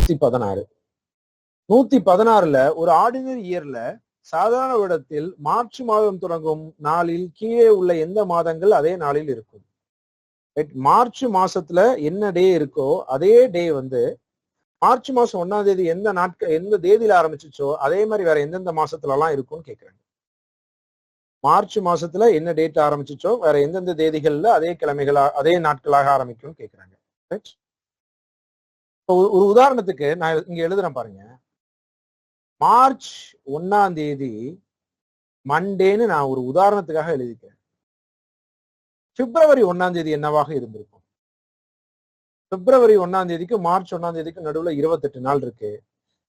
116. 116ல ஒரு ஆர்டினரி இயர்ல சாதாரண வருடத்தில் மார்ச் மாதம் தொடங்கும் நாளில் கீழே உள்ள எந்த மாதங்கள் அதே நாளில் இருக்கும்? மார்ச் மாசத்துல என்ன டே இருக்கோ அதே டே வந்து மார்ச் மாசம் 1ஆம் தேதி எந்த நாட்கள் எந்த தேதியில ஆரம்பிச்சுச்சோ அதே மாதிரி வேற எந்தெந்த மாசத்துல எல்லாம் இருக்கும்னு கேக்குறாங்க. மார்ச் மாசத்துல என்ன டேட் ஆரம்பிச்சுச்சோ வேற எந்தெந்த தேதிகள்ல அதே கிழமைகளா அதே நாட்களாக ஆரம்பிக்கும்னு கேக்குறாங்க. ஒரு உதாரணத்துக்கு நான் இங்க எழுதுறேன் பாருங்க. மார்ச் 1ஆம் தேதி மண்டேன்னு நான் ஒரு உதாரணத்துக்காக எழுதிக்கிறேன். பிப்ரவரி 1ஆம் தேதி என்னவாக இருந்திருக்கும்? பிப்ரவரி 1ஆம் தேதிக்கு மார்ச் 1ஆம் தேதிக்கு நடுவுல 28 நாள் இருக்கு.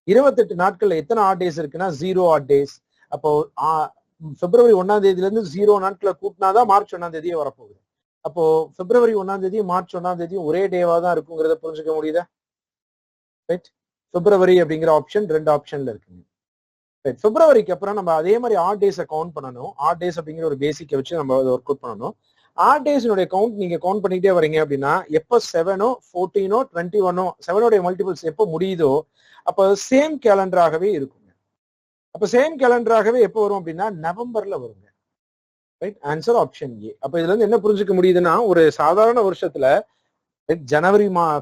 28 நாட்கள்ல எத்தனை ஆட் டேஸ் இருக்குன்னா 0 ஆட் டேஸ். அப்போ பிப்ரவரி 1ஆம் தேதியில இருந்து 0 நாட்களை கூட்டினாதான் மார்ச் 1ஆம் தேதியே வரப்போகுது. அப்போ பிப்ரவரி 1ஆம் தேதி மார்ச் 1ஆம் தேதி ஒரே டேவா தான் இருக்குங்கிறத புரிஞ்சுக்க முடியுதா? ரைட். பிப்ரவரி அப்படிங்கிற ஆப்ஷன் 2 ஆப்ஷன்ல இருக்குங்க. பிப்ரவரிக்கு அப்புறம் நம்ம அதே மாதிரி ஆட் டேஸை கவுண்ட் பண்ணணும். ஆட் டேஸ் அப்படிங்கிற ஒரு பேசிக்கை வச்சு நம்ம அதை ஒர்க் அவுட் பண்ணணும். ஆட் டேஸினுடைய கவுண்ட் நீங்க கவுண்ட் பண்ணிட்டே வரீங்க அப்படின்னா எப்போ 7ஓ 14ஓ 21ஓ 7ஓடைய மல்டிபிள்ஸ் எப்போ முடியுதோ அப்போ சேம் கேலண்டராகவே இருக்குங்க. அப்ப சேம் கேலண்டராகவே எப்போ வரும் அப்படின்னா நவம்பர்ல வருங்க. ரைட். Answer option A. அப்ப இதுல இருந்து என்ன புரிஞ்சுக்க முடியுதுன்னா ஒரு சாதாரண வருஷத்துல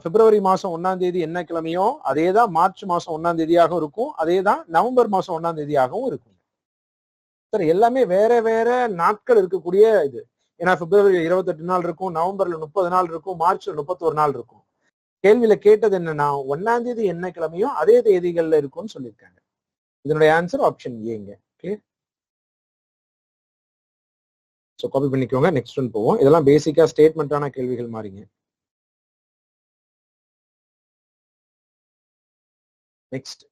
பிப்ரவரி மாசம் 1ஆம் தேதி என்ன கிழமையோ அதேதான் மார்ச் மாசம் 1ஆம் தேதியாகவும் இருக்கும், அதேதான் நவம்பர் மாசம் 1ஆம் தேதியாகவும் இருக்கும். சார் எல்லாமே வேற வேற நாட்கள் இருக்கக்கூடிய இது. ஏன்னா பிப்ரவரி 28 நாள் இருக்கும், நவம்பர்ல 30 நாள் இருக்கும், மார்ச்ல 31 நாள் இருக்கும். கேள்வியில கேட்டது என்னன்னா 1ஆம் தேதி என்ன கிழமையோ அதே தேதிகள்ல இருக்கும்னு சொல்லியிருக்காங்க. இதனுடைய ஆன்சர் ஆப்ஷன் ஏங்க. கிளியர்? ஸோ காப்பி பண்ணிக்கோங்க. நெக்ஸ்ட் ஒன் போவோம். இதெல்லாம் பேசிக்கா ஸ்டேட்மெண்டான கேள்விகள் மாறிங்க. நெக்ஸ்ட்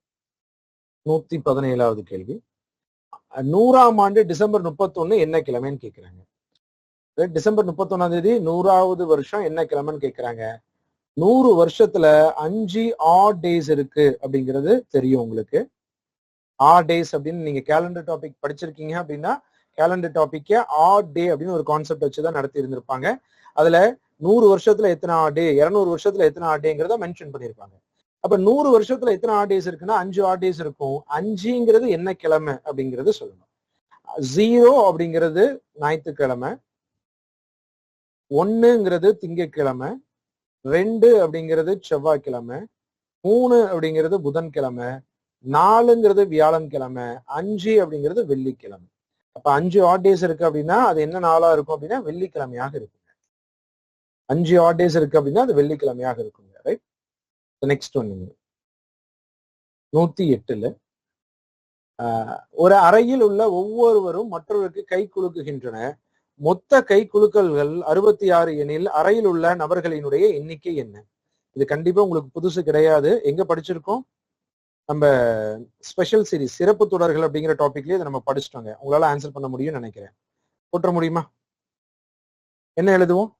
117வது கேள்வி. 100ஆம் ஆண்டு டிசம்பர் 31 என்ன கிழமைன்னு கேட்கிறாங்க. டிசம்பர் 31ஆம் தேதி 100வது வருஷம் என்ன கிழமைன்னு கேட்கிறாங்க. 100 வருஷத்துல 5 ஆட் டேஸ் இருக்கு அப்படிங்கிறது தெரியும் உங்களுக்கு. ஆட் டேஸ் அப்படின்னு நீங்க கேலண்டர் டாபிக் படிச்சிருக்கீங்க அப்படின்னா கேலண்டர் டாபிக்க ஆட் டே அப்படின்னு ஒரு கான்செப்ட் வச்சுதான் நடத்தி இருந்திருப்பாங்க. அதுல 100 வருஷத்துல எத்தனை ஆட் டே, 200 வருஷத்துல எத்தனை ஆட் டேங்கிறத மென்ஷன் பண்ணிருப்பாங்க. அப்ப 100 வருஷத்துல எத்தனை ஆட் டேஸ் இருக்குன்னா 5 ஆட் டேஸ் இருக்கும். 5ங்கிறது என்ன கிழமை அப்படிங்கிறது சொல்லணும். 0 அப்படிங்கிறது ஞாயிற்றுக்கிழமை, 1ங்கிறது திங்கட்கிழமை, 2 அப்படிங்கிறது செவ்வாய்க்கிழமை, 3 அப்படிங்கிறது புதன்கிழமை, 4ங்கிறது வியாழன்கிழமை, 5 அப்படிங்கிறது வெள்ளிக்கிழமை. அப்ப 5 ஆட் டேஸ் இருக்கு அப்படின்னா அது என்ன நாளா இருக்கும் அப்படின்னா வெள்ளிக்கிழமையாக இருக்குங்க. 5 ஆட் டேஸ் இருக்கு அப்படின்னா அது வெள்ளிக்கிழமையாக இருக்குங்க. ரைட். நெக்ஸ்ட் ஒன் 108ல ஒரு அறையில் உள்ள ஒவ்வொருவரும் மற்றவருக்கு கை குலுக்குகின்றன. மொத்த கை குலுக்கல்கள் 66 எனில் அறையில் உள்ள நபர்களினுடைய எண்ணிக்கை என்ன? இது கண்டிப்பா உங்களுக்கு புதுசு கிடையாது. எங்க படிச்சிருக்கோம்? நம்ம ஸ்பெஷல் சீரிஸ் சிறப்பு தொடர்கள் அப்படிங்கிற டாபிக்லயே இதை நம்ம படிச்சுட்டோங்க. உங்களால ஆன்சர் பண்ண முடியும்னு நினைக்கிறேன். போற்ற முடியுமா? என்ன எழுதுவோம்?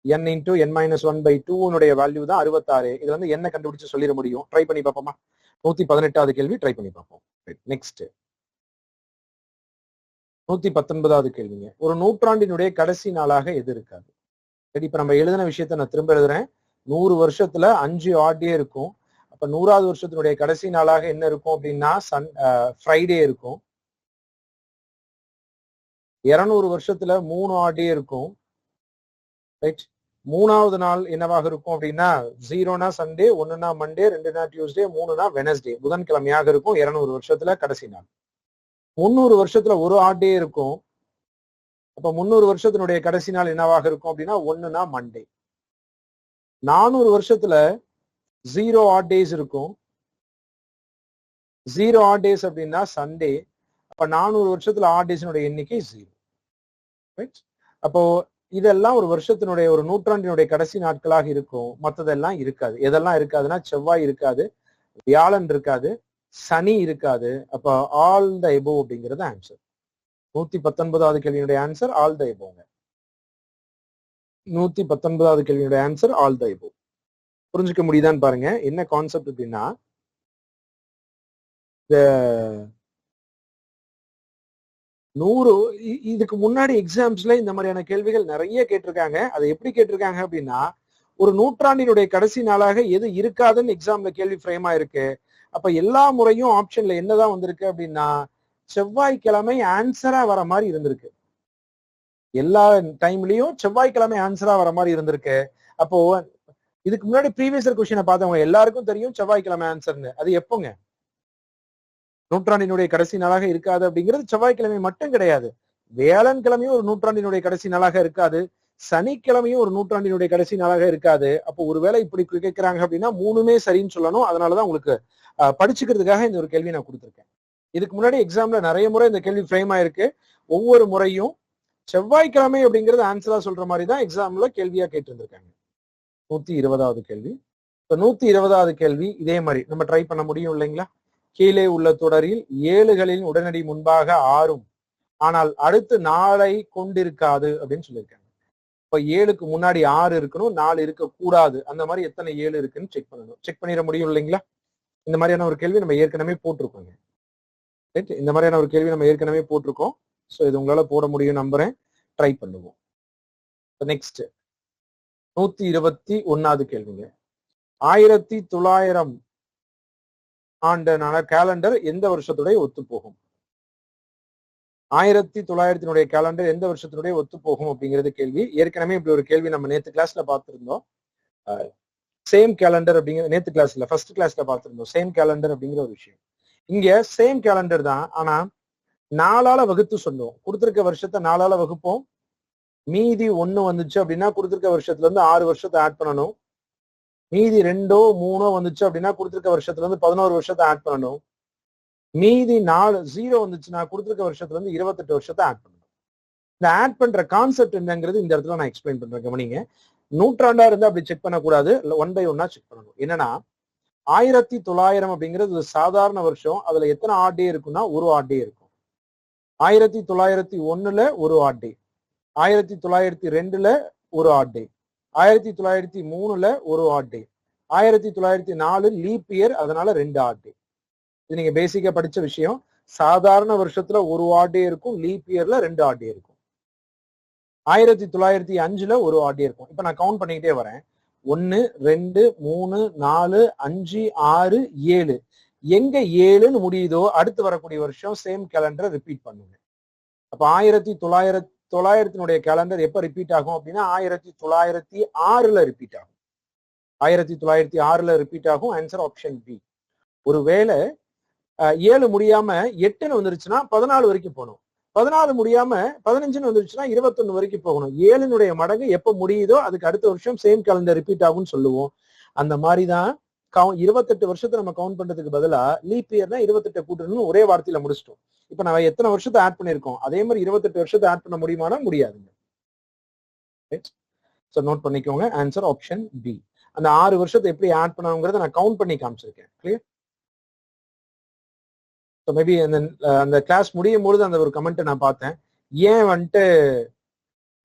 n into n minus 1 by 2 value தான் 66. இதுல வந்து என்ன கண்டுபிடிச்சு சொல்லிட முடியும்? ட்ரை பண்ணி பார்ப்போமா? 118வது கேள்வி ட்ரை பண்ணி பார்ப்போம். நெக்ஸ்ட் 119வது கேள்விங்க. ஒரு நூற்றாண்டினுடைய கடைசி நாளாக எது இருக்காது? சரி, இப்ப நம்ம எழுதின விஷயத்த நான் திரும்ப எழுதுறேன். 100 வருஷத்துல 5 ஆட் டே இருக்கும். அப்ப 100வது வருஷத்தினுடைய கடைசி நாளாக என்ன இருக்கும் அப்படின்னா ஃப்ரைடே இருக்கும். 200 வருஷத்துல 3 ஆட் டே இருக்கும். ரைட். 3வது நாள் என்னவாக இருக்கும் அப்படின்னா 0னா சண்டே, 1னா மண்டே, 2னா டியூஸ்டே, 3னா வெனஸ்டே புதன்கிழமையாக இருக்கும். 200 வருஷத்துல கடைசி நாள். 300 வருஷத்துல ஒரு ஆட் டே இருக்கும். அப்ப 300 வருஷத்தினுடைய கடைசி நாள் என்னவாக இருக்கும் அப்படின்னா 1னா மண்டே. 400 வருஷத்துல 0 ஆட் டேஸ் இருக்கும். 0 ஆட் டேஸ் அப்படின்னா சண்டே. அப்ப 400 வருஷத்துல ஆட் டேஸினுடைய எண்ணிக்கை 0. ரைட். அப்போ இதெல்லாம் ஒரு வருஷத்தினுடைய ஒரு நூற்றாண்டினுடைய கடைசி நாட்களாக இருக்கும். மற்றதெல்லாம் இருக்காது. எதெல்லாம் இருக்காதுன்னா செவ்வாய் இருக்காது, வியாழன் இருக்காது, சனி இருக்காது. அப்ப ஆல் த எபோவ் அப்படிங்கிறது ஆன்சர். 119வது கேள்வியினுடைய ஆன்சர் ஆல் த எபோவ்ங்க. 119வது கேள்வியினுடைய ஆன்சர் ஆல் த எபோவ். புரிஞ்சுக்க முடியுதான்னு பாருங்க. என்ன கான்செப்ட் அப்படின்னா 100 இதுக்கு முன்னாடி எக்ஸாம்ஸ்ல இந்த மாதிரியான கேள்விகள் நிறைய கேட்டிருக்காங்க. அதை எப்படி கேட்டிருக்காங்க அப்படின்னா, ஒரு நூற்றாண்டினுடைய கடைசி நாளாக எது இருக்காதுன்னு எக்ஸாம்ல கேள்வி ஃப்ரேம் ஆயிருக்கு. அப்ப எல்லா முறையும் ஆப்ஷன்ல என்னதான் வந்திருக்கு அப்படின்னா, செவ்வாய்க்கிழமை ஆன்சரா வர மாதிரி இருந்திருக்கு. எல்லா டைம்லயும் செவ்வாய்க்கிழமை ஆன்சரா வர மாதிரி இருந்திருக்கு. அப்போ இதுக்கு முன்னாடி ப்ரீவியஸ் இயர் கொஸ்டினை பார்த்தவங்க எல்லாருக்கும் தெரியும் செவ்வாய்க்கிழமை ஆன்சர்னு. அது எப்போங்க? நூற்றாண்டினுடைய கடைசி நாளாக இருக்காது அப்படிங்கிறது செவ்வாய்க்கிழமை மட்டும் கிடையாது. வியாழன்கிழமையும் ஒரு நூற்றாண்டினுடைய கடைசி நாளாக இருக்காது. சனிக்கிழமையும் ஒரு நூற்றாண்டினுடைய கடைசி நாளாக இருக்காது. அப்போ ஒருவேளை இப்படி கேட்கிறாங்க அப்படின்னா மூணுமே சரின்னு சொல்லணும். அதனாலதான் உங்களுக்கு படிச்சுக்கிறதுக்காக இந்த ஒரு கேள்வி நான் கொடுத்துருக்கேன். இதுக்கு முன்னாடி எக்ஸாம்ல நிறைய முறை இந்த கேள்வி ஃப்ரேம் ஆயிருக்கு. ஒவ்வொரு முறையும் செவ்வாய்க்கிழமை அப்படிங்கிறது ஆன்சரா சொல்ற மாதிரி தான் எக்ஸாம்ல கேள்வியா கேட்டு இருந்திருக்காங்க. 120வது கேள்வி. இப்ப 120வது கேள்வி இதே மாதிரி நம்ம ட்ரை பண்ண முடியும் இல்லைங்களா? கீழே உள்ள தொடரில் 7களின் உடனடி முன்பாக 6ம் ஆனால் அடுத்து 4ஐ கொண்டிருக்காது அப்படின்னு சொல்லியிருக்காங்க. இப்ப 7க்கு முன்னாடி 6 இருக்கணும், 4 இருக்க கூடாது. அந்த மாதிரி எத்தனை 7 இருக்குன்னு செக் பண்ணணும். செக் பண்ணிட முடியும் இல்லைங்களா? இந்த மாதிரியான ஒரு கேள்வி நம்ம ஏற்கனவே போட்டிருக்கோங்க. இந்த மாதிரியான ஒரு கேள்வி நம்ம ஏற்கனவே போட்டிருக்கோம். ஸோ இது உங்களால போட முடியும் நம்புறேன். ட்ரை பண்ணுவோம். நெக்ஸ்ட் 121வது கேள்விங்க. 1900 ஆண்டான கேலண்டர் எந்த வருஷத்துடைய ஒத்து போகும்? 1900 கேலண்டர் எந்த வருஷத்தினுடைய ஒத்து போகும் அப்படிங்கிறது கேள்வி. ஏற்கனவே இப்படி ஒரு கேள்வி நம்ம நேத்து கிளாஸ்ல பார்த்திருந்தோம். சேம் கேலண்டர் அப்படிங்கிற நேத்து கிளாஸ்ல ஃபர்ஸ்ட் கிளாஸ்ல பார்த்திருந்தோம். சேம் கேலண்டர் அப்படிங்கிற ஒரு விஷயம். இங்க சேம் கேலண்டர் தான், ஆனா 4ஆல வகுத்து சொல்லுவோம். கொடுத்திருக்க வருஷத்தை 4ஆல வகுப்போம். மீதி 1 வந்துச்சு அப்படின்னா கொடுத்திருக்க வருஷத்துல இருந்து 6 வருஷத்தை ஆட் பண்ணணும். மீதி 2ஓ 3ஓ வந்துச்சு அப்படின்னா கொடுத்திருக்க வருஷத்துல இருந்து 11 வருஷத்தை ஆட் பண்ணணும். மீதி 4 0 வந்துச்சுன்னா கொடுத்திருக்க வருஷத்துல இருந்து 28 வருஷத்தை ஆட் பண்ணணும். இந்த ஆட் பண்ற கான்செப்ட் என்னங்கிறது இந்த இடத்துல நான் எக்ஸ்பிளைன் பண்றேன். கவனிங்க. நூற்றாண்டா இருந்து அப்படி செக் பண்ணக்கூடாது. 1 by 1 செக் பண்ணணும். என்னன்னா 1900 அப்படிங்கிறது ஒரு சாதாரண வருஷம். அதுல எத்தனை ஆட் டே இருக்குன்னா ஒரு ஆட் டே இருக்கும். 1901ல ஒரு ஆட் டே, 1902ல ஒரு ஆட் டே, 1903ல ஒரு ஆட் டே, 1904 லீப் இயர், அதனால 2 ஆட் டே. இது நீங்க பேசிக்கா படிச்ச விஷயம். சாதாரண வருஷத்துல ஒரு ஆட் டே இருக்கும், லீப் இயர்ல 2 ஆட் டே இருக்கும். 1905ல ஒரு ஆட் டே இருக்கும். இப்ப நான் கவுண்ட் பண்ணிக்கிட்டே வரேன். 1 2 3 4 5 6 7. எங்க 7ன்னு முடியுதோ அடுத்து வரக்கூடிய வருஷம் சேம் கேலண்டரை ரிப்பீட் பண்ணுங்க. அப்ப 1900 கேலண்டர் எப்ப ரிப்பீட் ஆகும் அப்படின்னா 1906ல ரிப்பீட் ஆகும். 1906ல ரிப்பீட் ஆகும். Answer option B. ஒருவேளை 7 முடியாம 8ன்னு வந்துருச்சுன்னா 14 வரைக்கும் போகணும். 14 முடியாம 15ன்னு வந்துருச்சுன்னா 21 வரைக்கும் போகணும். 7னுடைய மடங்கு எப்ப முடியுதோ அதுக்கு அடுத்த வருஷம் சேம் கேலண்டர் ரிப்பீட் ஆகும்னு சொல்லுவோம். அந்த மாதிரிதான் 28 வருஷத்தை நம்ம கவுண்ட் பண்றதுக்கு பதிலா லீப் இயர்னா 28 கூட்டணும்னு ஒரே வார்த்தையில முடிச்சிட்டோம். இப்ப நம்ம எத்தனை வருஷத்தை ஆட் பண்ணிருக்கோம் அதே மாதிரி 28 வருஷத்தை ஆட் பண்ண முடியுமானா முடியாதுங்க. நோட் பண்ணிக்கோங்க. Answer option B. அந்த 6 வருஷத்தை எப்படி ஆட் பண்ணணுங்கிறத நான் கவுண்ட் பண்ணி காமிச்சிருக்கேன். கிளியர்? மேபி அந்த கிளாஸ் முடியும் பொழுது அந்த ஒரு கமெண்ட் நான் பார்த்தேன். ஏன் வந்துட்டு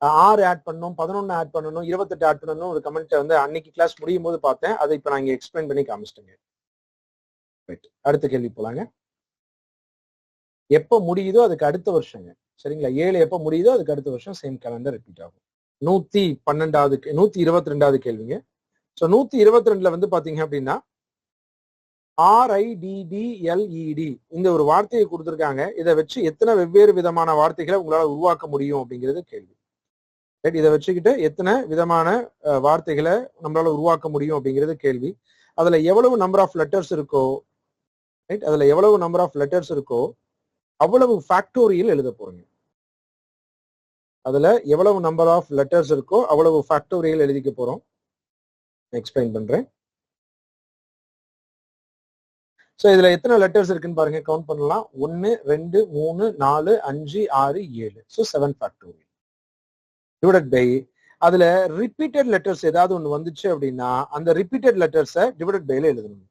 6 ஆட் பண்ணணும், 11 ஆட் பண்ணணும், 28 ஆட் பண்ணணும் ஒரு கமெண்ட் வந்து அன்னைக்கு கிளாஸ் முடியும் போது பார்த்தேன். அதை இப்ப நான் இங்க எக்ஸ்பிளைன் பண்ணி காமிச்சிட்டேங்க. அடுத்த கேள்வி போலாங்க. எப்ப முடியுதோ அதுக்கு அடுத்த வருஷங்க. சரிங்களா? 7 எப்ப முடியுதோ அதுக்கு அடுத்த வருஷம் சேம் கேலண்டர் ரிப்பீட் ஆகும். 122வது கேள்விங்க. 122ல வந்து பாத்தீங்க அப்படின்னா RIDDLED இந்த ஒரு வார்த்தையை கொடுத்திருக்காங்க. இதை வச்சு எத்தனை வெவ்வேறு விதமான வார்த்தைகளை உங்களால உருவாக்க முடியும் அப்படிங்கிறது கேள்வி. இதை வச்சுக்கிட்டு எத்தனை விதமான வார்த்தைகளை நம்மளால உருவாக்க முடியும் அப்படிங்கிறது கேள்வி. அதுல எவ்வளவு நம்பர் ஆஃப் லெட்டர்ஸ் இருக்கோ, ரைட், அதுல எவ்வளவு நம்பர் ஆஃப் லெட்டர்ஸ் இருக்கோ அவ்வளவு ஃபேக்டோரியல் எழுத போறீங்க. அதுல எவ்வளவு நம்பர் ஆஃப் லெட்டர்ஸ் இருக்கோ அவ்வளவு ஃபேக்டோரியல் எழுதிக்க போறோம். எக்ஸ்பிளைன் பண்றேன். சோ இதுல எத்தனை லெட்டர்ஸ் இருக்குன்னு பாருங்க. கவுண்ட் பண்ணலாம். 1 2 3 4 5 6 7. சோ 7 ஃபேக்டோரியல் டிவைடட் பை அதுல ரிப்பீட்டட் லெட்டர்ஸ் ஏதாவது ஒன்று வந்துச்சு அப்படின்னா அந்த ரிப்பீட்டட் லெட்டர்ஸை டிவைடட் பைல எழுதணும்.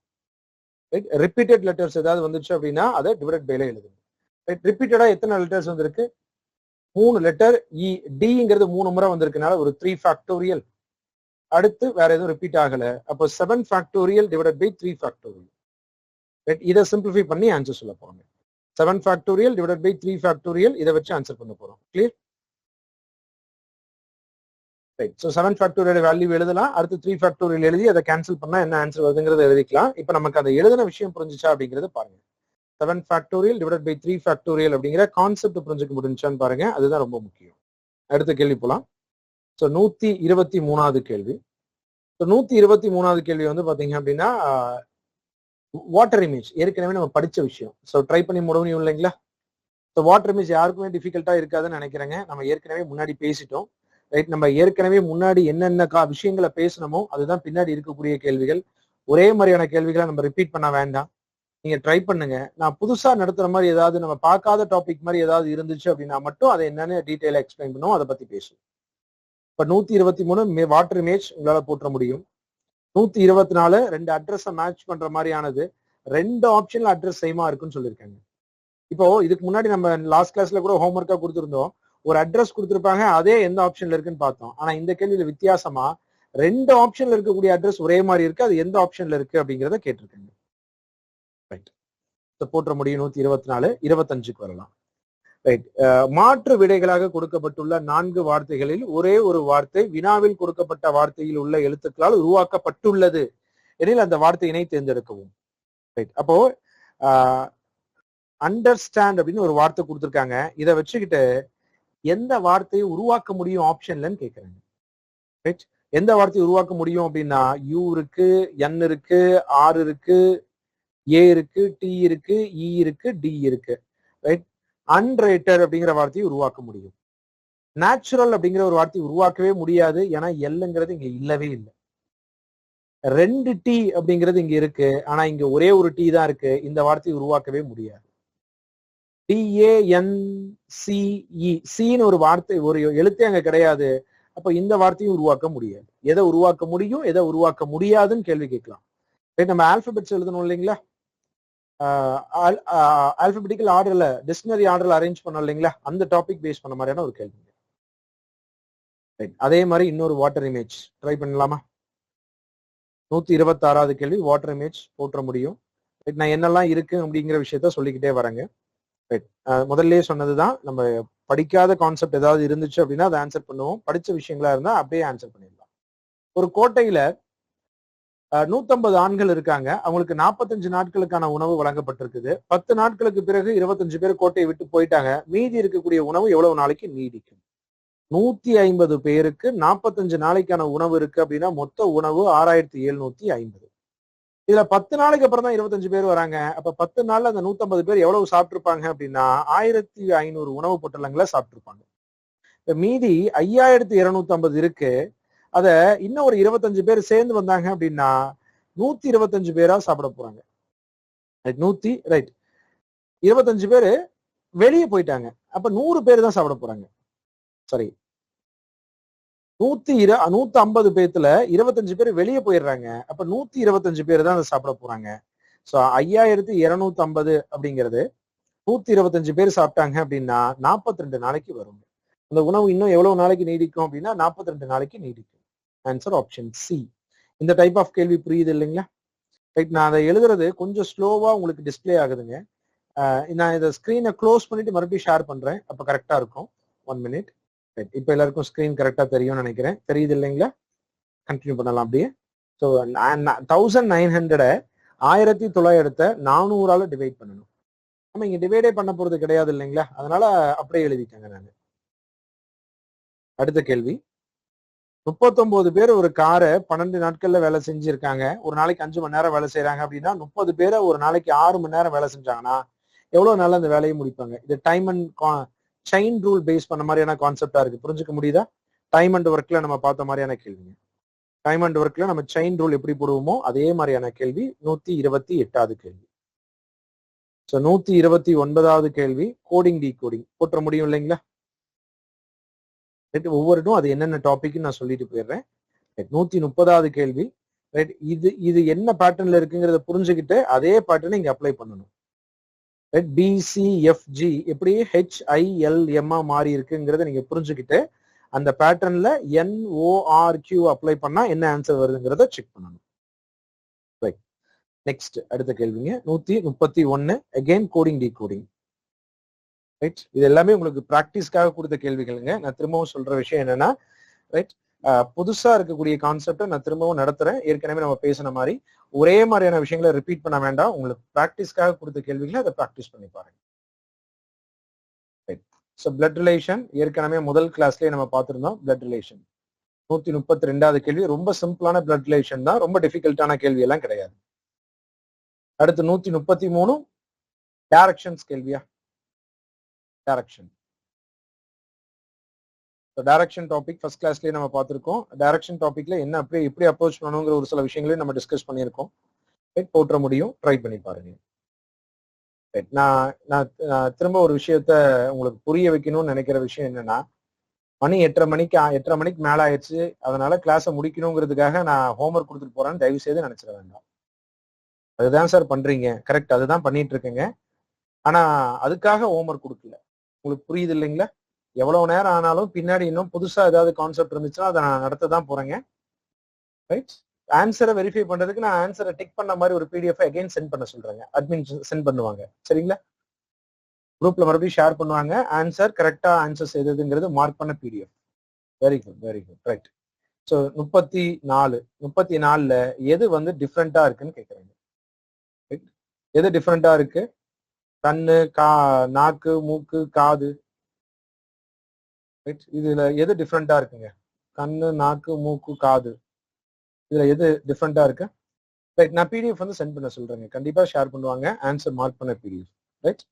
ரைட்? ரிப்பீட்டட் லெட்டர்ஸ் ஏதாவது வந்துச்சு அப்படின்னா அதை டிவைடட் பைல எழுதணும். ரைட்? ரிப்பீட்டடா எத்தனை லெட்டர்ஸ் வந்திருக்கு? 3 லெட்டர். டிங்கிறது 3 முறை வந்திருக்கனால ஒரு 3 ஃபேக்டோரியல். அடுத்து வேற எதுவும் ரிப்பீட் ஆகல. அப்போ 7 ஃபேக்டோரியல் டிவைடட் பை 3 ஃபேக்டோரியல். இதை சிம்பிளிஃபை பண்ணி ஆன்சர் சொல்ல போறோம். 7 ஃபேக்டோரியல் டிவைடட் பை 3 ஃபேக்டோரியல் இதை வச்சு ஆன்சர் பண்ண போறோம். Clear? Right. So 7 factorial value எழுதலாம். அடுத்து 3 ஃபேக்டோரியல் எழுதி அதை கேன்சல் பண்ணா என்ன ஆன்சர் வருதுங்கிறத எழுதிக்கலாம். இப்போ நமக்கு அதை எழுதின விஷயம் புரிஞ்சுச்சா அப்படிங்கறத பாருங்க. 7 ஃபேக்டோரியல் டிவைடட் பை 3 ஃபேக்டோரியல் அப்படிங்கிற கான்செப்ட் புரிஞ்சுக்க முடிஞ்சான்னு பாருங்க. அதுதான் ரொம்ப முக்கியம். அடுத்த கேள்வி போலாம். ஸோ 123வது கேள்வி. ஸோ 123வது கேள்வி வந்து பாத்தீங்க அப்படின்னா வாட்டர் இமேஜ் ஏற்கனவே நம்ம படிச்ச விஷயம். ஸோ ட்ரை பண்ணி முடியும் இல்லைங்களா? ஸோ வாட்டர் இமேஜ் யாருக்குமே டிஃபிகல்ட்டா இருக்காதுன்னு நினைக்கிறேங்க. நம்ம ஏற்கனவே முன்னாடி பேசிட்டோம். ரைட். நம்ம ஏற்கனவே முன்னாடி என்னென்ன விஷயங்களை பேசணுமோ அதுதான் பின்னாடி இருக்கக்கூடிய கேள்விகள். ஒரே மாதிரியான கேள்விகளை நம்ம ரிப்பீட் பண்ண வேண்டாம். நீங்க ட்ரை பண்ணுங்க. நான் புதுசா நடத்துற மாதிரி ஏதாவது நம்ம பார்க்காத டாபிக் மாதிரி ஏதாவது இருந்துச்சு அப்படின்னா மட்டும் அதை என்னன்னு டீட்டெயிலா எக்ஸ்பிளைன் பண்ணுவோம். அதை பத்தி பேசுவோம். இப்ப 123 வாட்டர் இமேஜ் உங்களால போற்ற முடியும். 124 2 அட்ரஸை மேட்ச் பண்ற மாதிரியானது 2 ஆப்ஷன்ல அட்ரஸ் சேமா இருக்குன்னு சொல்லியிருக்காங்க. இப்போ இதுக்கு முன்னாடி நம்ம லாஸ்ட் கிளாஸ்ல கூட ஹோம்ஒர்க்கா கொடுத்துருந்தோம். ஒரு அட்ரஸ் கொடுத்துருப்பாங்க, அதே எந்த ஆப்ஷன்ல இருக்குன்னு பார்த்தோம். ஆனா இந்த கேள்வியில வித்தியாசமா 2 ஆப்ஷன்ல இருக்கக்கூடிய அட்ரஸ் ஒரே மாதிரி இருக்கு. அது எந்த ஆப்ஷன்ல இருக்கு அப்படிங்கிறத கேட்டிருக்காங்க. ரைட். போற்ற முடியும். 124 25க்கு வரலாம். ரைட். மாற்று விடைகளாக கொடுக்கப்பட்டுள்ள 4 வார்த்தைகளில் ஒரே ஒரு வார்த்தை வினாவில் கொடுக்கப்பட்ட வார்த்தையில் உள்ள எழுத்துக்களால் உருவாக்கப்பட்டுள்ளது எனில் அந்த வார்த்தையினை தேர்ந்தெடுக்கவும். ரைட். அப்போ அண்டர்ஸ்டாண்ட் அப்படின்னு ஒரு வார்த்தை கொடுத்துருக்காங்க. இதை வச்சுக்கிட்டு எந்த வார்த்தையை உருவாக்க முடியும் ஆப்ஷன்லன்னு கேட்கறாங்க. ரைட். எந்த வார்த்தையை உருவாக்க முடியும் அப்படின்னா யூ இருக்கு, என் இருக்கு, ஆர் இருக்கு, ஏ இருக்கு, டி இருக்கு, இ இருக்கு, டி இருக்கு. ரைட். அன்ரைட்டர் அப்படிங்கிற வார்த்தையை உருவாக்க முடியும். நேச்சுரல் அப்படிங்கிற ஒரு வார்த்தையை உருவாக்கவே முடியாது. ஏன்னா எல்லுங்கிறது இங்க இல்லவே இல்லை. 2 டி அப்படிங்கிறது இங்க இருக்கு. ஆனா இங்க ஒரே ஒரு டி தான் இருக்கு. இந்த வார்த்தையை உருவாக்கவே முடியாது. டிஏஎன்சிஇ சின்னு ஒரு வார்த்தை, ஒரு எழுத்தே அங்க கிடையாது. அப்ப இந்த வார்த்தையும் உருவாக்க முடியாது. எதை உருவாக்க முடியும், எதை உருவாக்க முடியாதுன்னு கேள்வி கேட்கலாம். நம்ம ஆல்பபெட்ஸ் எழுதணும் இல்லைங்களா? ஆல்பபெட்டிக்கல் ஆர்டர்ல டிக்ஷனரி ஆர்டர்ல அரேஞ்ச் பண்ணோம் இல்லைங்களா? அந்த டாபிக் பேஸ் பண்ண மாதிரியான ஒரு கேள்வி. அதே மாதிரி இன்னொரு வாட்டர் இமேஜ் ட்ரை பண்ணலாமா? 126வது கேள்வி வாட்டர் இமேஜ் போற்ற முடியும். நான் என்னெல்லாம் இருக்கு அப்படிங்கிற விஷயத்த சொல்லிக்கிட்டே வரேங்க. முதல்ல சொன்னதுதான், நம்ம படிக்காத கான்செப்ட் ஏதாவது இருந்துச்சு அப்படின்னா அதை ஆன்சர் பண்ணுவோம். படிச்ச விஷயங்களா இருந்தா அப்படியே ஆன்சர் பண்ணிடலாம். ஒரு கோட்டையில 150 ஆண்கள் இருக்காங்க. அவங்களுக்கு 45 நாட்களுக்கான உணவு வழங்கப்பட்டிருக்குது. 10 நாட்களுக்கு பிறகு 25 பேர் கோட்டையை விட்டு போயிட்டாங்க. மீதி இருக்கக்கூடிய உணவு எவ்வளவு நாளைக்கு நீடிக்கும்? 150 பேருக்கு 45 நாளைக்கான உணவு இருக்கு அப்படின்னா மொத்த உணவு 6750. இதுல 10 நாளைக்கு அப்புறம் தான் 25 பேர் வராங்க. அப்ப 10 நாள்ல அந்த 150 பேர் எவ்வளவு சாப்பிட்டிருப்பாங்க அப்படின்னா 1500 உணவு பொட்டலங்களை சாப்பிட்டிருப்பாங்க. மீதி 5250 இருக்கு. அத இன்னும் ஒரு 25 பேர் சேர்ந்து வந்தாங்க அப்படின்னா 125 பேரா சாப்பிட போறாங்க. ரைட். 25 பேரு வெளியே போயிட்டாங்க. அப்ப 100 பேர் தான் சாப்பிட போறாங்க. சரி, 150 பேத்துல 25 பேர் வெளியே போயிடுறாங்க. அப்ப 125 பேர் தான் அதை சாப்பிட போறாங்க. சோ 5250 அப்படிங்கிறது 125 பேர் சாப்பிட்டாங்க அப்படின்னா 42 நாளைக்கு வரும். அந்த உணவு இன்னும் எவ்வளவு நாளைக்கு நீடிக்கும் அப்படின்னா 42 நாளைக்கு நீடிக்கும். Answer option C. இந்த டைப் ஆஃப் கேள்வி புரியுது இல்லைங்களா? ரைட். நான் அதை எழுதுறது கொஞ்சம் ஸ்லோவா உங்களுக்கு டிஸ்பிளே ஆகுதுங்க. நான் இதை ஸ்கிரீனை க்ளோஸ் பண்ணிட்டு மறுபடியும் ஷேர் பண்றேன். அப்ப கரெக்டா இருக்கும். 1 மினிட். இப்ப எல்லாருக்கும் ஸ்கிரீன் கரெக்டா தெரியும்னு நினைக்கிறேன். தெரியுது இல்லைங்களா? கண்டினியூ பண்ணலாம் அப்படியே. ஸோ 1900 1900 400ஆல டிவைட் பண்ணணும். நம்ம இங்க டிவைடே பண்ண போறது கிடையாது இல்லைங்களா? அதனால அப்படியே எழுதிட்டாங்க நான். அடுத்த கேள்வி. 39 பேர் ஒரு காரை 12 நாட்கள்ல வேலை செஞ்சிருக்காங்க. ஒரு நாளைக்கு 5 மணி நேரம் வேலை செய்யறாங்க அப்படின்னா 30 பேரை ஒரு நாளைக்கு 6 மணி நேரம் வேலை செஞ்சாங்கன்னா எவ்வளவு நாள் அந்த வேலையை முடிப்பாங்க? இது time and chain rule base பண்ண மாதிரியான கான்செப்டா இருக்கு. புரிஞ்சுக்க முடியுதா? டைம் அண்ட் ஒர்க்ல நம்ம பார்த்த மாதிரியான கேள்விங்க. டைம் அண்ட் ஒர்க்ல நம்ம செயின் ரூல் எப்படி போடுவோமோ அதே மாதிரியான கேள்வி. 128வது கேள்வி. ஸோ 129வது கேள்வி கோடிங் டீகோடிங் போற்ற முடியும் இல்லைங்களா? ஒவ்வொருடும் அது என்னென்ன டாபிக் நான் சொல்லிட்டு போயிடுறேன். 130வது கேள்வி. ரைட். இது என்ன பேட்டர்ன்ல இருக்குங்கிறத புரிஞ்சுக்கிட்டு அதே பேட்டர்னை இங்க அப்ளை பண்ணணும். ரைட். பிசிஎஃப்ஜி எப்படி HILM மாறி இருக்குங்கிறத நீங்க புரிஞ்சுக்கிட்டு அந்த பேட்டர்ன்ல NORQ அப்ளை பண்ணா என்ன ஆன்சர் வருதுங்கிறத செக் பண்ணணும். ரைட். நெக்ஸ்ட் அடுத்த கேள்விங்க 131. Again coding decoding. ரைட். இது எல்லாமே உங்களுக்கு பிராக்டிஸ்க்காக கொடுத்த கேள்விகளுங்க. நான் திரும்பவும் சொல்ற விஷயம் என்னன்னா, ரைட், புதுசா இருக்கக்கூடிய கான்செப்டை நான் திரும்பவும் நடத்துறேன். ஏற்கனவே நம்ம பேசின மாதிரி ஒரே மாதிரியான விஷயங்களை ரிப்பீட் பண்ண வேண்டாம். உங்களுக்கு பிராக்டிஸ்க்காக கொடுத்த கேள்விகளை அதை பிராக்டிஸ் பண்ணி பாருங்க. ரைட். ஸோ பிளட் ரிலேஷன் ஏற்கனவே முதல் கிளாஸ்லயே நம்ம பார்த்திருந்தோம். பிளட் ரிலேஷன் 132வது கேள்வி ரொம்ப சிம்பிளான பிளட் ரிலேஷன் தான், ரொம்ப டிஃபிகல்ட்டான கேள்வி எல்லாம் கிடையாது. அடுத்து 133 டைரக்ஷன்ஸ் கேள்வியா? டைரக்ஷன். டைரக்ஷன் டாபிக் ஃபர்ஸ்ட் கிளாஸ்லயே நம்ம பார்த்திருக்கோம். டைரக்ஷன் டாபிக்ல என்ன எப்படி அப்ரோச் பண்ணணுங்கிற ஒரு சில விஷயங்களையும் நம்ம டிஸ்கஸ் பண்ணியிருக்கோம். போற்ற முடியும், ட்ரை பண்ணி பாருங்க. நான் திரும்ப ஒரு விஷயத்த உங்களுக்கு புரிய வைக்கணும்னு நினைக்கிற விஷயம் என்னன்னா, மணி 8:30 மணிக்கு மேல ஆயிடுச்சு, அதனால கிளாஸை முடிக்கணுங்கிறதுக்காக நான் ஹோம்ஒர்க் கொடுத்துட்டு போறேன்னு தயவு செய்து நினைச்சிட வேண்டாம். அதுதான் சார் பண்றீங்க, கரெக்ட், அதுதான் பண்ணிட்டு இருக்கேங்க. ஆனா அதுக்காக ஹோம்ஒர்க் கொடுக்கல. உங்களுக்கு புரியுது இல்லைங்களா? எவ்வளவு நேரம் ஆனாலும் பின்னாடி இன்னும் புதுசா ஏதாவது கான்செப்ட் இருந்துச்சுன்னா அதை நான் நடத்த தான் போறேங்க. ரைட். ஆன்சரை வெரிஃபை பண்றதுக்கு நான் ஆன்சரை டிக் பண்ண மாதிரி ஒரு பிடிஎஃப் அகைன் சென்ட் பண்ண சொல்றேங்க. அட்மின் சென்ட் பண்ணுவாங்க, சரிங்களா? குரூப்ல மறுபடியும் ஷேர் பண்ணுவாங்க. ஆன்சர் கரெக்டா ஆன்சர் செய்ததுங்கிறது மார்க் பண்ண PDF. Very good, very good. Right. So 34ல எது வந்து டிஃப்ரெண்டா இருக்குன்னு கேட்குறாங்க. எது டிஃப்ரெண்டா இருக்கு? கண்ணு, நாக்கு, மூக்கு, காது. ரைட். இதுல எது டிஃப்ரெண்டா இருக்குங்க? கண்ணு, நாக்கு, மூக்கு, காது. இதுல எது டிஃப்ரெண்டா இருக்கு? ரைட். நான் பிடிஎஃப் வந்து சென்ட் பண்ண சொல்றேங்க. கண்டிப்பா ஷேர் பண்ணுவாங்க ஆன்சர் மார்க் பண்ண பிடிஎஃப். ரைட்.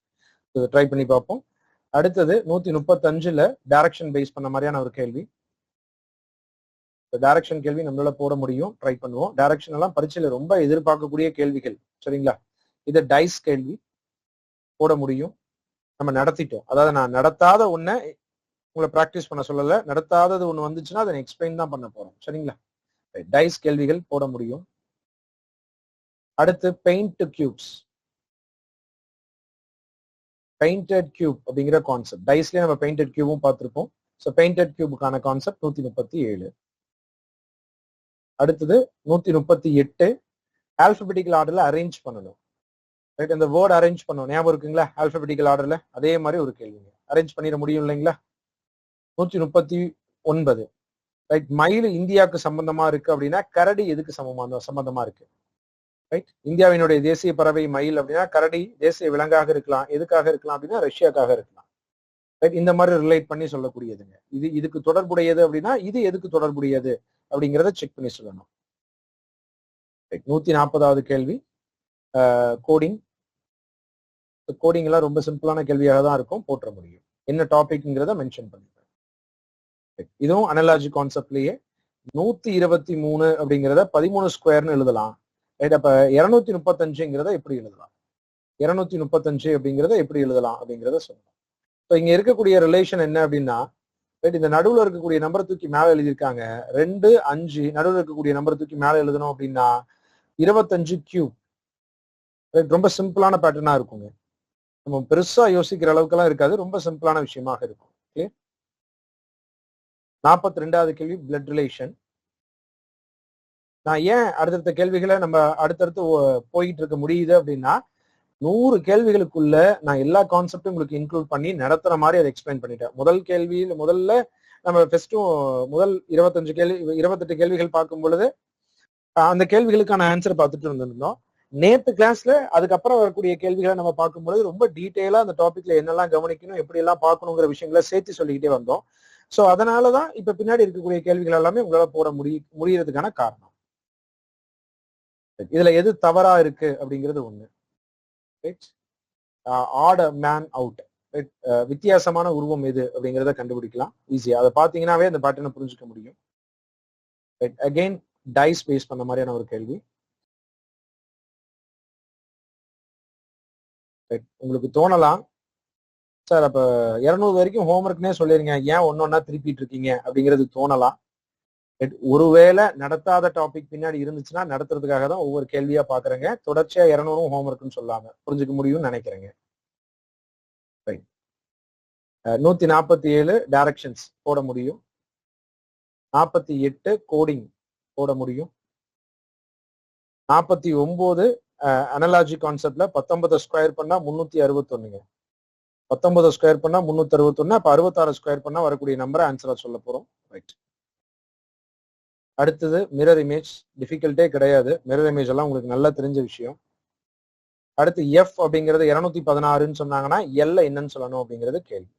ட்ரை பண்ணி பார்ப்போம். அடுத்தது 135ல டைரக்ஷன் பேஸ் பண்ண மாதிரியான ஒரு கேள்வி. டைரக்ஷன் கேள்வி நம்மளால போட முடியும், ட்ரை பண்ணுவோம். டைரக்ஷன் எல்லாம் பரீட்சையில ரொம்ப எதிர்பார்க்கக்கூடிய கேள்விகள், சரிங்களா? இது டைஸ் கேள்வி போட முடியும். நம்ம நடத்திட்டோம். அதாவது நான் நடத்தாத ஒண்ணு உங்களை பிராக்டிஸ் பண்ண சொல்லல, நடத்தாதது ஒண்ணு வந்துச்சுன்னா அதை எக்ஸ்பிளைன் தான் பண்ண போறோம், சரிங்களா? டைஸ் கேள்விகள் போட முடியும். அடுத்து பெயிண்ட் கியூப்ஸ். பெயிண்டட் கியூப் அப்படிங்கிற கான்செப்ட் டைஸ்லயே நம்ம பெயிண்டட் கியூபும் பார்த்திருப்போம். ஸோ பெயிண்டட் கியூபுக்கான கான்செப்ட் 137. அடுத்தது 138 ஆல்பபெட்டிக்கல் ஆர்டர்ல அரேஞ்ச் பண்ணணும். ரைட். இந்த வேர்ட் அரேஞ்ச் பண்ணணும், ஞாபகம் இருக்குங்களா? ஆல்பபெட்டிக்கல் ஆர்டர்ல அதே மாதிரி ஒரு கேள்விங்க. அரேஞ்ச் பண்ணிட முடியும் இல்லைங்களா? 139 ரைட். மயில் இந்தியாவுக்கு சம்பந்தமா இருக்கு அப்படின்னா கரடி எதுக்கு சம்பந்தமா இருக்கு? ரைட். இந்தியாவினுடைய தேசிய பறவை மயில் அப்படின்னா கரடி தேசிய விலங்காக இருக்கலாம். எதுக்காக இருக்கலாம் அப்படின்னா ரஷ்யாக்காக இருக்கலாம். ரைட். இந்த மாதிரி ரிலேட் பண்ணி சொல்லக்கூடியதுங்க. இதுக்கு தொடர்புடையது அப்படின்னா இது எதுக்கு தொடர்புடையது அப்படிங்கிறத செக் பண்ணி சொல்லணும். 140வது கேள்வி கோடிங். கோடிங் எல்லாம் ரொம்ப சிம்பிளான கேள்வியாக தான் இருக்கும், போற்ற முடியும். என்ன டாபிக்ங்கிறத மென்ஷன் பண்ணிருக்கேன். இதுவும் அனலாஜி கான்செப்ட்லயே 123 அப்படிங்கிறத 13 ஸ்கொயர்னு எழுதலாம். ரைட். அப்ப 235ங்கிறத எப்படி எழுதலாம்? 235 அப்படிங்கிறத எப்படி எழுதலாம் அப்படிங்கிறத சொல்லலாம். ஸோ இங்க இருக்கக்கூடிய ரிலேஷன் என்ன அப்படின்னா, ரைட், இந்த நடுவில் இருக்கக்கூடிய நம்பரை தூக்கி மேல எழுதியிருக்காங்க. 2, 5 நடுவில் இருக்கக்கூடிய நம்பரை தூக்கி மேல எழுதணும் அப்படின்னா 25 கியூப். ரைட். ரொம்ப சிம்பிளான பேட்டர்னா இருக்குங்க. நம்ம பெருசா யோசிக்கிற அளவுக்குலாம் இருக்காது, ரொம்ப சிம்பிளான விஷயமாக இருக்கும். ஓகே. 42வது கேள்வி பிளட் ரிலேஷன். நான் ஏன் அடுத்தடுத்த கேள்விகளை நம்ம அடுத்தடுத்து போயிட்டு இருக்க முடியுது அப்படின்னா 100 கேள்விகளுக்குள்ள நான் எல்லா கான்செப்டும் உங்களுக்கு இன்க்ளூட் பண்ணி நடத்துற மாதிரி அதை எக்ஸ்பிளைன் பண்ணிட்டேன். முதல்ல நம்ம ஃபர்ஸ்டும் முதல் 28 கேள்விகள் பார்க்கும் பொழுது அந்த கேள்விகளுக்கான ஆன்சர் பார்த்துட்டு இருந்திருந்தோம். நேற்று கிளாஸ்ல அதுக்கப்புறம் வரக்கூடிய கேள்விகளை நம்ம பார்க்கும்பொழுது ரொம்ப டீட்டெயிலா அந்த டாபிக்ல என்னெல்லாம் கவனிக்கணும், எப்படி எல்லாம் பார்க்கணுங்கிற விஷயங்களை சேர்த்து சொல்லிக்கிட்டே வந்தோம். ஸோ அதனாலதான் இப்ப பின்னாடி இருக்கக்கூடிய கேள்விகள் எல்லாமே உங்களால போட முடியறதுக்கான காரணம். இதுல எது தவறா இருக்கு அப்படிங்கிறது ஒண்ணு. Odd man out. வித்தியாசமான உருவம் எது அப்படிங்கிறத கண்டுபிடிக்கலாம் ஈஸியா. அதை பாத்தீங்கன்னாவே அந்த பேட்டர்னை புரிஞ்சுக்க முடியும். அகைன் டைஸ் பேஸ் பண்ண மாதிரியான ஒரு கேள்வி. உங்களுக்கு தோணலாம், சார் அப்ப 200 வரைக்கும் ஹோம்ஒர்க்னே சொல்லிருங்க, ஏன் ஒன்னொன்னா திருப்பிட்டு இருக்கீங்க அப்படிங்கிறது தோணலாம். ஒருவேளை நடத்தாத டாபிக் பின்னாடி இருந்துச்சுன்னா நடத்துறதுக்காக தான் ஒவ்வொரு கேள்வியா பாக்குறேங்க. தொடர்ச்சியா 200 ஹோம்ஒர்க்னு சொல்லாம புரிஞ்சுக்க முடியும்னு நினைக்கிறேங்க. 147 டைரக்ஷன்ஸ் போட முடியும். 48 கோடிங் போட முடியும். 49 அனலாஜி கான்செப்ட்ல 19 ஸ்கொயர் பண்ணா 361. 19 ஸ்கொயர் பண்ணா 361, அப்ப 66 ஸ்கொயர் பண்ணா வரக்கூடிய நம்பரை ஆன்சரா சொல்ல போறோம். ரைட். அடுத்தது மிரர் இமேஜ். டிஃபிகல்ட்டே கிடையாது, மிரர் இமேஜ் எல்லாம் உங்களுக்கு நல்லா தெரிஞ்ச விஷயம். அடுத்து எஃப் அப்படிங்கிறது 216ன்னு சொன்னாங்கன்னா எல்ல என்னன்னு சொல்லணும் அப்படிங்கிறது கேள்வி.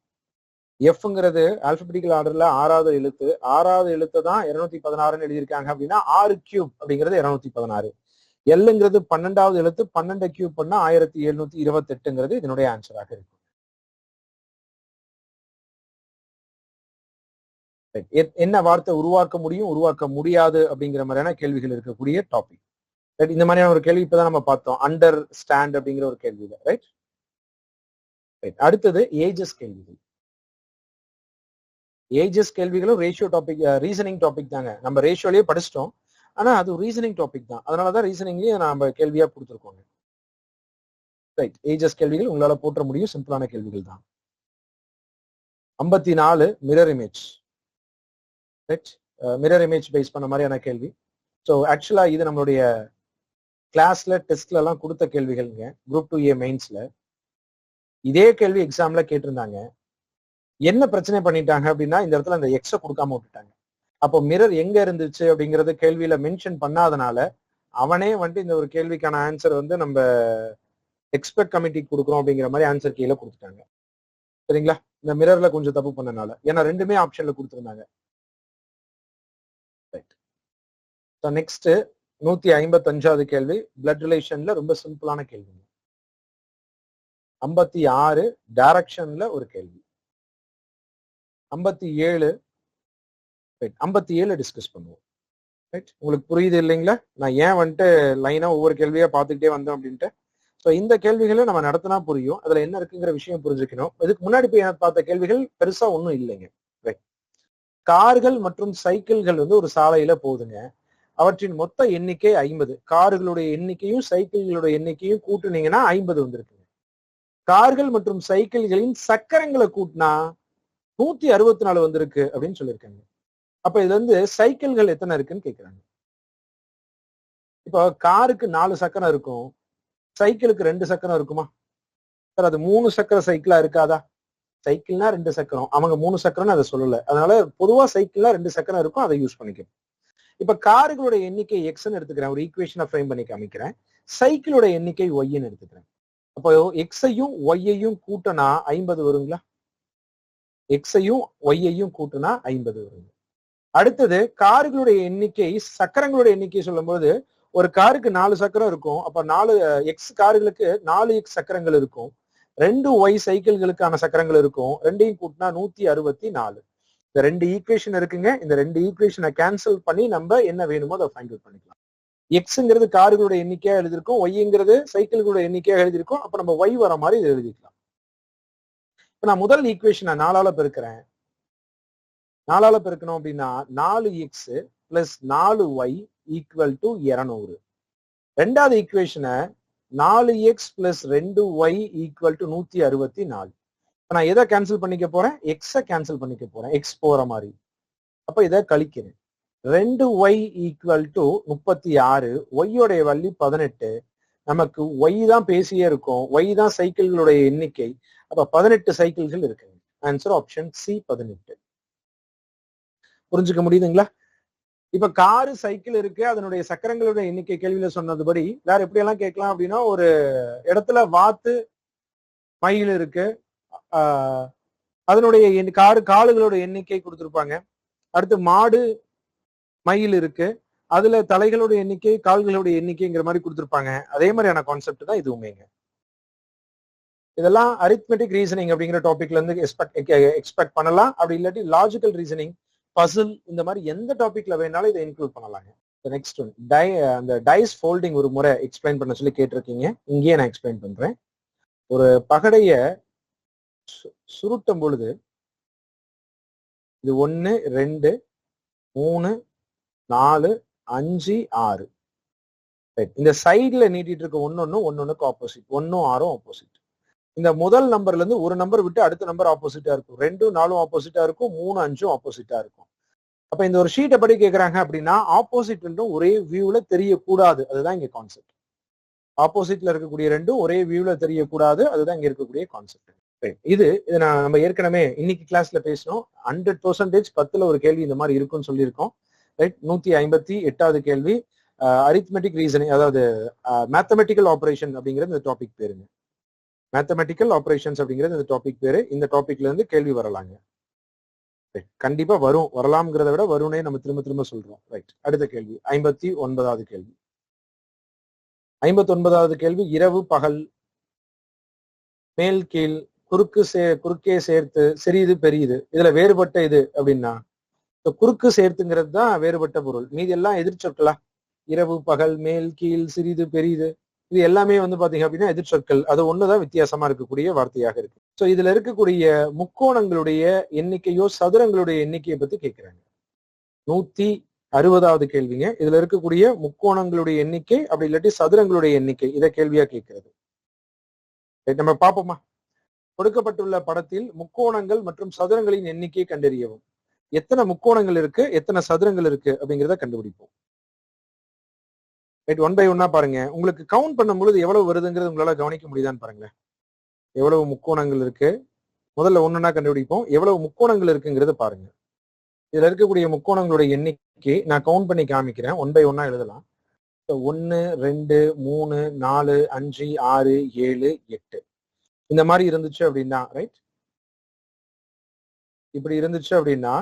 எஃப்ங்கிறது ஆல்பபெட்டிக்கல் ஆர்டர்ல 6வது எழுத்து. 6வது எழுத்து தான் 216ன்னு எழுதியிருக்காங்க அப்படின்னா 6 கியூப் அப்படிங்கிறது 216. எல்லுங்கிறது 12வது எழுத்து. 12 கியூப் பண்ணா 1728ங்கிறது இதனுடைய ஆன்சராக இருக்கும். என்ன வார்த்தை உருவாக்க முடியும், உருவாக்க முடியாது அப்படிங்கிற மாதிரியான கேள்விகள் இருக்கக்கூடிய டாபிக். ரைட். இந்த மாதிரியான ஒரு கேள்வி இப்பதான் நம்ம பார்த்தோம், அண்டர் ஸ்டாண்ட் அப்படிங்கிற ஒரு கேள்வியில. ரைட். ரைட். அடுத்தது ஏஜஸ் கேள்விகள். ஏஜஸ் கேள்விகளும் ரேஷியோ டாபிக், ரீசனிங் டாபிக் தாங்க. நம்ம ரேஷியோலயே படிச்சிட்டோம், ஆனா அது ரீசனிங் டாபிக் தான். அதனாலதான் ரீசனிங்லயே நம்ம கேள்வியா கொடுத்துருக்கோங்க. ரைட். ஏஜஸ் கேள்விகள் உங்களால போற்ற முடியும், சிம்பிளான கேள்விகள் தான். 54 mirror image. Right. Mirror image base பண்ண மாதிரியான கேள்வி. ஸோ ஆக்சுவலா இது நம்மளுடைய கிளாஸ்ல டெஸ்ட்ல எல்லாம் கொடுத்த கேள்விகள்ங்க. குரூப் 2A மெயின்ஸ்ல இதே கேள்வி எக்ஸாம்ல கேட்டிருந்தாங்க. என்ன பிரச்சனை பண்ணிட்டாங்க அப்படின்னா இந்த இடத்துல அந்த எக்ஸ கொடுக்காம விட்டுட்டாங்க. அப்போ மிரர் எங்க இருந்துச்சு அப்படிங்கறது கேள்வியில மென்ஷன் பண்ணாதனால அவனே வந்துட்டு இந்த ஒரு கேள்விக்கான ஆன்சர் வந்து நம்ம எக்ஸ்பர்ட் கமிட்டிக்கு கொடுக்குறோம் அப்படிங்கிற மாதிரி ஆன்சர் கீழே கொடுத்துட்டாங்க. சரிங்களா? இந்த மிரர்ல கொஞ்சம் தப்பு பண்ணனால, ஏன்னா ரெண்டுமே ஆப்ஷன்ல கொடுத்துருந்தாங்க. நெக்ஸ்ட் 155வது கேள்வி பிளட் ரிலேஷன்ல ரொம்ப சிம்பிளான கேள்வி. 56 டைரக்ஷன்ல ஒரு கேள்வி. 57 டிஸ்கஸ் பண்ணுவோம். ரைட். உங்களுக்கு புரியுது இல்லைங்களா? நான் ஏன் வந்துட்டு லைனா ஒவ்வொரு கேள்வியா பார்த்துக்கிட்டே வந்தோம் அப்படின்ட்டு. ஸோ இந்த கேள்விகளை நம்ம நடத்தினா புரியும், அதுல என்ன இருக்குங்கிற விஷயம் புரிஞ்சுக்கணும். இதுக்கு முன்னாடி போய் பார்த்த கேள்விகள் பெருசா ஒன்றும் இல்லைங்க. ரைட். கார்கள் மற்றும் சைக்கிள்கள் வந்து ஒரு சாலையில போகுதுங்க. அவற்றின் மொத்த எண்ணிக்கை 50. கார்களுடைய எண்ணிக்கையும் சைக்கிள்களுடைய எண்ணிக்கையும் கூட்டுனீங்கன்னா 50 வந்திருக்கு. கார்கள் மற்றும் சைக்கிள்களின் சக்கரங்களை கூட்டினா 164 வந்திருக்கு அப்படின்னு சொல்லியிருக்காங்க. அப்ப இதுல இருந்து சைக்கிள்கள் எத்தனை இருக்குன்னு கேக்குறாங்க. இப்போ காருக்கு 4 சக்கரம் இருக்கும், சைக்கிளுக்கு 2 சக்கரம் இருக்குமா சார்? அது 3 சக்கர சைக்கிளா இருக்காதா? சைக்கிள்னா 2 சக்கரம், அவங்க 3 சக்கரம்னு அதை சொல்லல. அதனால பொதுவா சைக்கிள்னா 2 சக்கரம் இருக்கும், அதை யூஸ் பண்ணிக்கணும். இப்ப கார்களுடைய எண்ணிக்கை எக்ஸ்ன்னு எடுத்துக்கிறேன், ஒரு ஈக்குவேஷனை ஃப்ரேம் பண்ணி காமிக்கிறேன். சைக்கிளோட எண்ணிக்கை ஒய்ன்னு எடுத்துக்கிறேன். அப்போ எக்ஸையும் ஒய்யையும் கூட்டினா 50 வருங்களா? எக்ஸையும் ஒய்யையும் கூட்டினா 50 வருங்க. அடுத்தது கார்களுடைய எண்ணிக்கை, சக்கரங்களுடைய எண்ணிக்கை சொல்லும் போது ஒரு காருக்கு 4 சக்கரம் இருக்கும். அப்ப 4 எக்ஸ் கார்களுக்கு 4 எக்ஸ் சக்கரங்கள் இருக்கும், 2 ஒய் சைக்கிள்களுக்கான சக்கரங்கள் இருக்கும். ரெண்டையும் கூட்டினா 164. இந்த 2 ஈக்குவேஷன் இருக்குங்க. இந்த 2 ஈக்குவேஷனை கேன்சல் பண்ணி நம்ம என்ன வேணுமோ அதை ஃபைண்ட் அவுட் பண்ணிக்கலாம். எக்ஸ்ங்கிறது கார்களுடைய எண்ணிக்கையா எழுதிருக்கும், ஒய்ங்கிறது சைக்கிள்களுடைய எண்ணிக்கையா எழுதிருக்கும். அப்ப நம்ம ஒய் வர மாதிரி இதை எழுதிக்கலாம். இப்ப நான் முதல் ஈக்குவேஷனை 4ஆல பெருக்கிறேன். 4ஆல பெருக்கணும் அப்படின்னா 4x plus 4y equal to 200. ரெண்டாவது ஈக்குவேஷனை 4x plus 2y equal to 164. நான் எதை கேன்சல் பண்ணிக்க போறேன்? எக்ஸ கேன்சல் பண்ணிக்க போறேன், எக்ஸ் போற மாதிரி. அப்ப இதை கழிக்கிறேன். 2y equal to 36, ஒய்யோடைய value 18. நமக்கு ஒய் தான் பேசியே இருக்கும், ஒய் தான் சைக்கிள்களுடைய எண்ணிக்கை. அப்ப 18 சைக்கிள்கள் இருக்கு. Answer option C 18. புரிஞ்சுக்க முடியுதுங்களா? இப்ப காரு சைக்கிள் இருக்கு, அதனுடைய சக்கரங்களுடைய எண்ணிக்கை கேள்வியில சொன்னதுபடி வேற எப்படி எல்லாம் கேட்கலாம் அப்படின்னா, ஒரு இடத்துல வாத்து மயில் இருக்கு, அதனுடைய காலுகளோட எண்ணிக்கை கொடுத்திருப்பாங்க. அடுத்து மாடு மயில் இருக்கு, அதுல தலைகளோட எண்ணிக்கை கால்களுடைய எண்ணிக்கைங்கிற மாதிரி கொடுத்திருப்பாங்க. அதே மாதிரியான கான்செப்ட் தான் இதுவுமேங்க. இதெல்லாம் அரித்மெட்டிக் ரீசனிங் அப்படிங்கிற டாபிக்ல இருந்து எக்ஸ்பெக்ட் பண்ணலாம். அப்படி இல்லாட்டி லாஜிக்கல் ரீசனிங், பசில், இந்த மாதிரி எந்த டாபிக்ல வேணாலும் இதை இன்க்ளூட் பண்ணலாங்க. நெக்ஸ்ட் ஒன் அந்த டைஸ் ஃபோல்டிங் ஒரு முறை எக்ஸ்பிளைன் பண்ண சொல்லி கேட்டிருக்கீங்க. இங்கேயே நான் எக்ஸ்பிளைன் பண்றேன். ஒரு பகடைய சுருட்டும் பொழுது இது 1 2 3 4 5 6, இந்த சைட்ல நீட்டிட்டு இருக்க ஒன்னொன்னுக்கு ஆப்போசிட், 1 6 ஆப்போசிட். இந்த முதல் நம்பர்ல இருந்து ஒரு நம்பர் விட்டு அடுத்த நம்பர் ஆப்போசிட்டா இருக்கும், 2 4 ஆப்போசிட்டா இருக்கும், 3 5 ஆப்போசிட்டா இருக்கும். அப்ப இந்த ஒரு ஷீட்டை படி கேட்கறாங்க அப்படின்னா ஆப்போசிட் ரெண்டும் ஒரே வியூல தெரியக்கூடாது. அதுதான் இங்க கான்செப்ட். ஆப்போசிட்ல இருக்கக்கூடிய ரெண்டும் ஒரே வியூல தெரியக்கூடாது, அதுதான் இங்க இருக்கக்கூடிய கான்செப்ட். இது நம்ம ஏற்கனவே இன்னைக்கு கிளாஸ்ல பேசணும். 100% 10ல ஒரு கேள்வி இந்த மாதிரி இருக்கும்னு சொல்லியிருக்கோம். ரைட். 158வது கேள்வி அரித்மெட்டிக் ரீசனிங், அதாவது மேத்தமெட்டிக்கல் ஆபரேஷன் அப்படிங்கிறது இந்த டாபிக் பேருங்க. மேத்தமெட்டிக்கல் ஆபரேஷன்ஸ் அப்படிங்கிறது இந்த டாபிக் பேரு. இந்த டாபிக்ல இருந்து கேள்வி வரலாங்க. கண்டிப்பா வரலாம்ங்கிறத விட வரும்னே நம்ம திரும்ப திரும்ப சொல்றோம். ரைட். அடுத்த கேள்வி 59வது கேள்வி. 59வது கேள்வி இரவு பகல், மேல் கீழ், குறுக்கே சேர்த்து, சிறிது பெரியது, இதுல வேறுபட்ட இது அப்படின்னா குறுக்கு சேர்த்துங்கிறது தான் வேறுபட்ட பொருள். மீதி எல்லாம் எதிர்ச்சொற்களா? இரவு பகல், மேல் கீழ், சிறிது பெரியது, இது எல்லாமே பாத்தீங்க அப்படின்னா எதிர்ச்சொற்கள். அது ஒண்ணுதான் வித்தியாசமா இருக்கக்கூடிய வார்த்தையாக இருக்கு. சோ இதுல இருக்கக்கூடிய முக்கோணங்களுடைய எண்ணிக்கையோ சதுரங்களுடைய எண்ணிக்கையை பத்தி கேட்கிறாங்க. 160வது கேள்விங்க. இதுல இருக்கக்கூடிய முக்கோணங்களுடைய எண்ணிக்கை அப்படி இல்லாட்டி சதுரங்களுடைய எண்ணிக்கை, இதை கேள்வியா கேட்கிறது. நம்ம பார்ப்போமா? கொடுக்கப்பட்டுள்ள படத்தில் முக்கோணங்கள் மற்றும் சதுரங்களின் எண்ணிக்கையை கண்டறியவும். எத்தனை முக்கோணங்கள் இருக்கு, எத்தனை சதுரங்கள் இருக்கு அப்படிங்கிறத கண்டுபிடிப்போம். ரைட். 1 by 1 பாருங்க. உங்களுக்கு கவுண்ட் பண்ணும் பொழுது எவ்வளவு வருதுங்கிறது உங்களால கவனிக்க முடியுதான்னு பாருங்களேன். எவ்வளவு முக்கோணங்கள் இருக்கு, முதல்ல ஒண்ணுன்னா கண்டுபிடிப்போம். எவ்வளவு முக்கோணங்கள் இருக்குங்கிறத பாருங்க. இதுல இருக்கக்கூடிய முக்கோணங்களுடைய எண்ணிக்கை நான் கவுண்ட் பண்ணி காமிக்கிறேன். 1 by 1 எழுதலாம். 1 2 3 4 5 6 7 8 இந்த மாதிரி இருந்துச்சு அப்படின்னா, ரைட், இப்படி இருந்துச்சு அப்படின்னா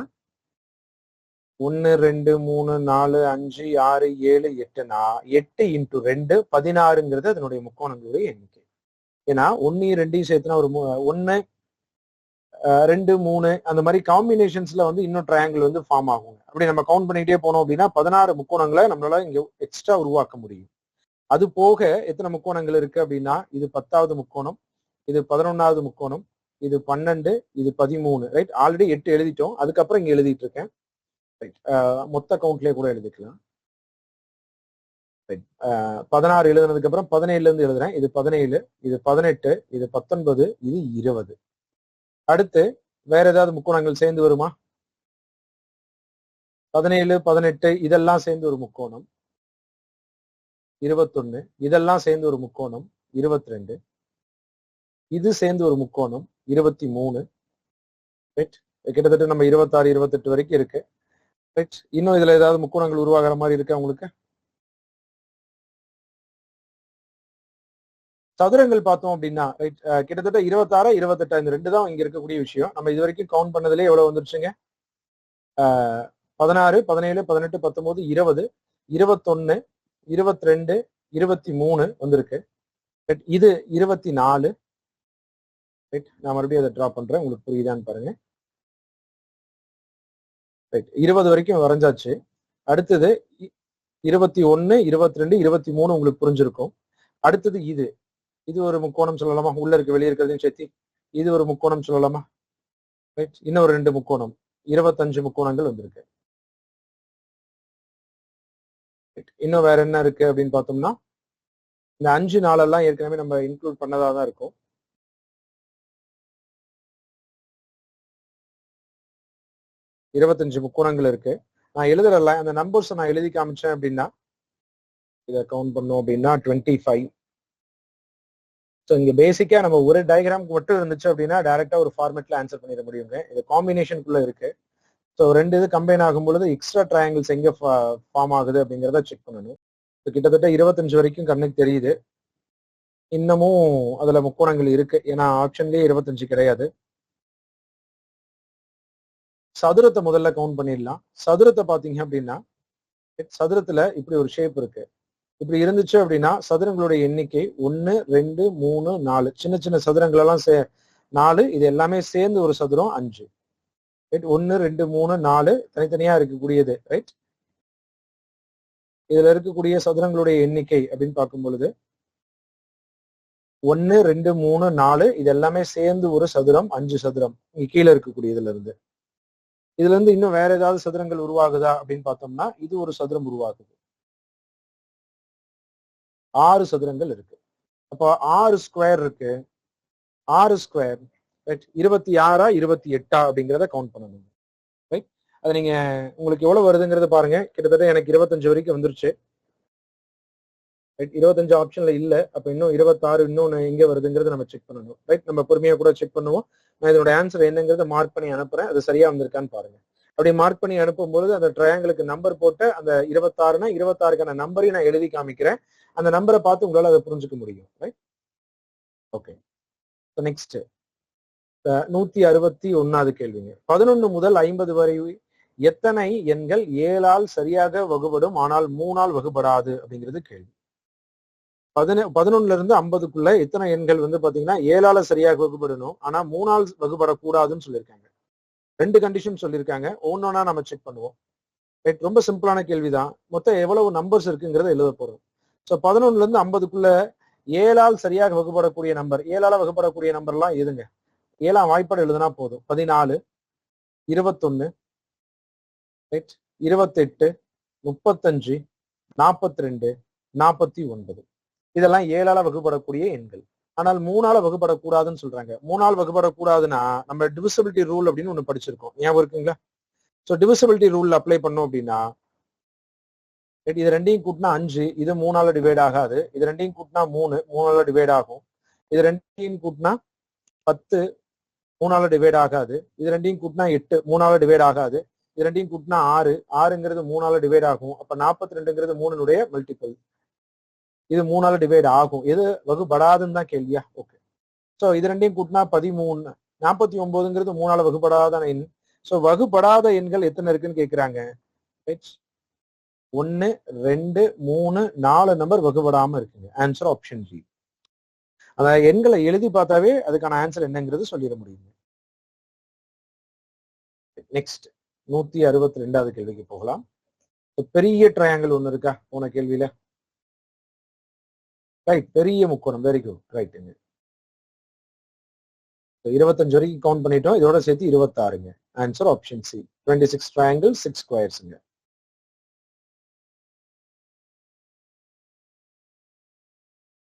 1 2 3 4 5 6 7 8னா 8 × 2 16ங்கிறது அதனுடைய முக்கோணங்களுடைய எண்ணிக்கை. ஏன்னா 1 2 சேர்த்துனா ஒரு 1 2 3 அந்த மாதிரி காம்பினேஷன்ஸ்ல இன்னும் ட்ரையாங்கிள் ஃபார்ம் ஆகும். அப்படி நம்ம கவுண்ட் பண்ணிக்கிட்டே போனோம் அப்படின்னா 16 முக்கோணங்களை நம்மளால இங்க எக்ஸ்ட்ரா உருவாக்க முடியும். அது போக எத்தனை முக்கோணங்கள் இருக்கு அப்படின்னா, இது 10வது முக்கோணம், இது 11வது முக்கோணம், இது 12, இது 13. ரைட். ஆல்ரெடி 8 எழுதிட்டோம். அதுக்கப்புறம் இங்க எழுதிட்டு இருக்கேன். ரைட். மொத்த கவுண்ட்லயே கூட எழுதிக்கலாம். 16 எழுதுனதுக்கு அப்புறம் 17ல இருந்து எழுதுறேன். இது 17, இது 18, இது 19, இது 20. அடுத்து வேற ஏதாவது முக்கோணங்கள் சேர்ந்து வருமா? 17 18 இதெல்லாம் சேர்ந்து ஒரு முக்கோணம் 21, இதெல்லாம் சேர்ந்து ஒரு முக்கோணம் 22, இது சேர்ந்து ஒரு முக்கோணம் 23. ரைட். கிட்டத்தட்ட நம்ம 26 28 வரைக்கும் இருக்கு. ரைட். இன்னும் இதுல ஏதாவது முக்கோணங்கள் உருவாகிற மாதிரி இருக்கா உங்களுக்கு? சதுரங்கள் பார்த்தோம் அப்படின்னா, ரைட், கிட்டத்தட்ட 26 28 இந்த 2 தான் இங்க இருக்கக்கூடிய விஷயம். நம்ம இது வரைக்கும் கவுண்ட் பண்ணதுல எவ்வளவு வந்துருச்சுங்க? 16 17 18 19 20 21 22 23 வந்திருக்கு. இது 24. ரைட். நான் மறுபடியும் அதை டிரா பண்றேன், உங்களுக்கு புரியுதான்னு பாருங்க. ரைட். 20 வரைக்கும் வரைஞ்சாச்சு. அடுத்தது 21 22 23 உங்களுக்கு புரிஞ்சிருக்கும். அடுத்தது இது ஒரு முக்கோணம் சொல்லலாமா? உள்ள இருக்கு வெளியே இருக்கிறதையும் சேர்த்து இது ஒரு முக்கோணம் சொல்லலாமா? ரைட். இன்னொரு 2 முக்கோணம், 25 முக்கோணங்கள் வந்திருக்கு. இன்னும் வேற என்ன இருக்கு அப்படின்னு பார்த்தோம்னா, இந்த 5 4 ஏற்கனவே நம்ம இன்க்ளூட் பண்ணதா தான் இருக்கும். இருபத்தஞ்சு முக்கோணங்கள் இருக்கு. நான் எழுதுறல அந்த நம்பர்ஸ் நான் எழுதி காமிச்சேன் அப்படின்னா, இதை கவுண்ட் பண்ணோம் அப்படின்னா 25. ஸோ இங்க பேசிக்கா நம்ம ஒரு டயக்ராம்க்கு மட்டும் இருந்துச்சு அப்படின்னா டைரக்டா ஒரு ஃபார்மேட்ல ஆன்சர் பண்ணிட முடியுங்க. இது காம்பினேஷனுக்குள்ள இருக்கு. ஸோ 2 இது கம்பைன் ஆகும் பொழுது எக்ஸ்ட்ரா ட்ரையாங்கிள்ஸ் எங்க ஃபார்ம் ஆகுது அப்படிங்கிறத செக் பண்ணணும். கிட்டத்தட்ட 25 வரைக்கும் கண்ணுக்கு தெரியுது. இன்னமும் அதுல முக்கோணங்கள் இருக்கு. ஏன்னா ஆப்ஷன்லயே 25 கிடையாது. சதுரத்தை முதல்ல கவுண்ட் பண்ணிடலாம். சதுரத்தை பாத்தீங்க அப்படின்னா, சதுரத்துல இப்படி ஒரு ஷேப் இருக்கு. இப்படி இருந்துச்சு அப்படின்னா சதுரங்களுடைய எண்ணிக்கை 1 2 3 4. சின்ன சின்ன சதுரங்கள் எல்லாம் 4, இது எல்லாமே சேர்ந்து ஒரு சதுரம் 5. ரைட். 1 2 3 4 தனித்தனியா இருக்கக்கூடியது. ரைட். இதுல இருக்கக்கூடிய சதுரங்களுடைய எண்ணிக்கை அப்படின்னு பார்க்கும் பொழுது 1 2 3 4 இது எல்லாமே சேர்ந்து ஒரு சதுரம் 5 சதுரம் கீழே இருக்கக்கூடியதுல இருந்து. இதுல இருந்து இன்னும் வேற ஏதாவது சதுரங்கள் உருவாகுதா அப்படின்னு பார்த்தோம்னா, இது ஒரு சதுரம் உருவாகுது. 6 சதுரங்கள் இருக்கு. அப்போ 6 ஸ்கொயர் இருக்கு. 6 ஸ்கொயர் 26 28 அப்படிங்கிறத கவுண்ட் பண்ணணும். ரைட். அது நீங்க உங்களுக்கு எவ்வளவு வருதுங்கிறத பாருங்க. கிட்டத்தட்ட எனக்கு 25 வரைக்கும் வந்துருச்சு. ரைட் 25 ஆப்ஷன்ல இல்ல, அப்ப இன்னும் 26 இன்னொன்னு எங்க வருதுங்கிறத நம்ம செக் பண்ணணும். ரைட் நம்ம பொறுமையா கூட செக் பண்ணுவோம். நான் இதோட ஆன்சர் என்னங்கிறத மார்க் பண்ணி அனுப்புறேன். அது சரியா வந்திருக்கான்னு பாருங்க. அப்படி மார்க் பண்ணி அனுப்பும்போது அந்த ட்ரையாங்கிளுக்கு நம்பர் போட்டு அந்த 26னா 26க்கான நம்பரையும் நான் எழுதி காமிக்கிறேன். அந்த நம்பரை பார்த்து உங்களால அதை புரிஞ்சுக்க முடியும். Right okay. நெக்ஸ்ட் 161வது கேள்விங்க. 11 முதல் 50 வரை எத்தனை எண்கள் 7ஆல் சரியாக வகுபடும் ஆனால் 3ஆல் வகுபடாது அப்படிங்கிறது கேள்வி. 11ல இருந்து 50க்குள்ள எத்தனை எண்கள் வந்து பாத்தீங்கன்னா 7ஆல சரியாக வகுபடணும் ஆனா 3ஆல் வகுபடக்கூடாதுன்னு சொல்லியிருக்காங்க. 2 கண்டிஷன் சொல்லியிருக்காங்க. ஒன்னொன்னா நம்ம செக் பண்ணுவோம். ரைட் ரொம்ப சிம்பிளான கேள்விதான். மொத்தம் எவ்வளவு நம்பர்ஸ் இருக்குங்கிறத எழுத போறோம். ஸோ 11ல இருந்து 50க்குள்ள 7ஆல் சரியாக வகுபடக்கூடிய நம்பர், 7ஆல வகுபடக்கூடிய நம்பர் எல்லாம் எதுங்க? 7ஆம் வாய்ப்பாடு எழுதுனா போதும். 14, 21, 28, 35, 42, 49 இதெல்லாம் 7ஆல வகுபடக்கூடிய எண்கள். ஆனால் 3ஆல வகுபடக்கூடாதுன்னு சொல்றாங்க. 3ஆல் வகுபடக்கூடாதுன்னா நம்ம டிவிசிபிலிட்டி ரூல் அப்படின்னு ஒண்ணு படிச்சிருக்கோம். ஞாபகம் இருக்குங்களா? ஸோ டிவிசிபிலிட்டி ரூல் அப்ளை பண்ணோம் அப்படின்னா இது ரெண்டையும் கூட்டினா 5, இது 3ஆல டிவைட் ஆகாது. இது ரெண்டையும் கூட்டினா 3, 3ஆல டிவைட் ஆகும். இது ரெண்டையும் கூட்டினா 10, 3ஆல டிவைட் ஆகாது. இது ரெண்டையும் கூட்டினா 8, 3ஆல டிவைட் ஆகாது. இது ரெண்டையும் கூட்டினா 6, 6ங்கிறது 3ஆல டிவைட் ஆகும். அப்ப 42ங்கிறது 3னுடைய மல்டிபிள். இது 3ஆல டிவைட் ஆகும். எது வகுபடாதுன்னு தான் கேள்வியா? ஓகே. ஸோ இது ரெண்டையும் கூட்டினா 13, 49ங்கிறது 3ஆல வகுபடாத எண். ஸோ வகுபடாத எண்கள் எத்தனை இருக்குன்னு கேட்கிறாங்க. 1, 2, 3, 4 நம்பர் வகுபடாம இருக்குங்க. Answer option G. அந்த எண்களை எழுதி பார்த்தாவே அதுக்கான ஆன்சர் என்னங்கிறது சொல்லிட முடியுங்க. நெக்ஸ்ட் 162வது கேள்விக்கு போகலாம். பெரிய ட்ரையாங்கிள் ஒண்ணு இருக்கா போன கேள்வியில? ரைட் பெரிய முக்கோணம். Very good. ரைட்டுங்க. 25 வரைக்கும் கவுண்ட் பண்ணிட்டோம். இதோட சேர்த்து 26ங்க. Answer option C. 26 ட்ரையாங்கிள் 6 ஸ்கொயர்ஸ்ங்க.